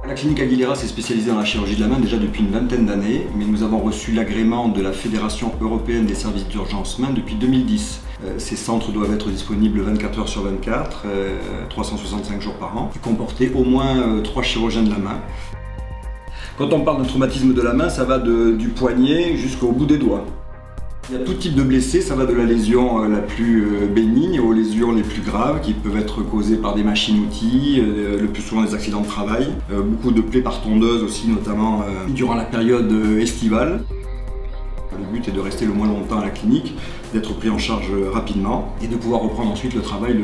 La clinique Aguilera s'est spécialisée dans la chirurgie de la main déjà depuis une vingtaine d'années, mais nous avons reçu l'agrément de la Fédération européenne des services d'urgence main depuis 2010. Ces centres doivent être disponibles 24 heures sur 24, 365 jours par an, et comporter au moins 3 chirurgiens de la main. Quand on parle d'un traumatisme de la main, ça va du poignet jusqu'au bout des doigts. Il y a tout type de blessés, ça va de la lésion la plus bénigne aux lésions les plus graves qui peuvent être causées par des machines-outils, le plus souvent des accidents de travail, beaucoup de plaies par tondeuse aussi, notamment durant la période estivale. Le but est de rester le moins longtemps à la clinique, d'être pris en charge rapidement et de pouvoir reprendre ensuite le travail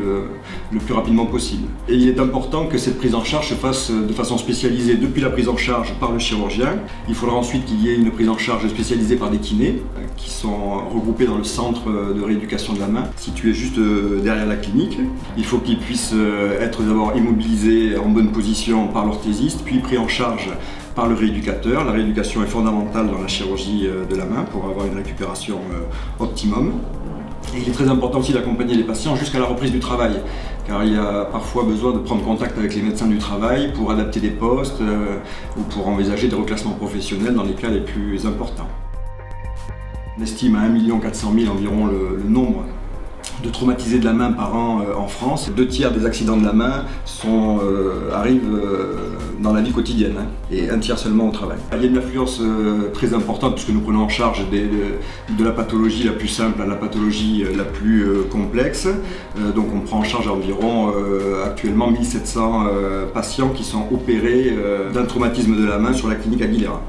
le plus rapidement possible. Et il est important que cette prise en charge se fasse de façon spécialisée depuis la prise en charge par le chirurgien. Il faudra ensuite qu'il y ait une prise en charge spécialisée par des kinés qui sont regroupés dans le centre de rééducation de la main, situé juste derrière la clinique. Il faut qu'ils puissent être d'abord immobilisés en bonne position par l'orthésiste, puis pris en charge par le rééducateur. La rééducation est fondamentale dans la chirurgie de la main pour avoir une récupération optimum. Et il est très important aussi d'accompagner les patients jusqu'à la reprise du travail, car il y a parfois besoin de prendre contact avec les médecins du travail pour adapter des postes ou pour envisager des reclassements professionnels dans les cas les plus importants. On estime à 1 400 000 environ le nombre de traumatisés de la main par an en France. 2 tiers des accidents de la main arrivent dans la vie quotidienne et 1 tiers seulement au travail. Il y a une influence très importante puisque nous prenons en charge de la pathologie la plus simple à la pathologie la plus complexe. Donc on prend en charge environ actuellement 1700 patients qui sont opérés d'un traumatisme de la main sur la clinique Aguilera.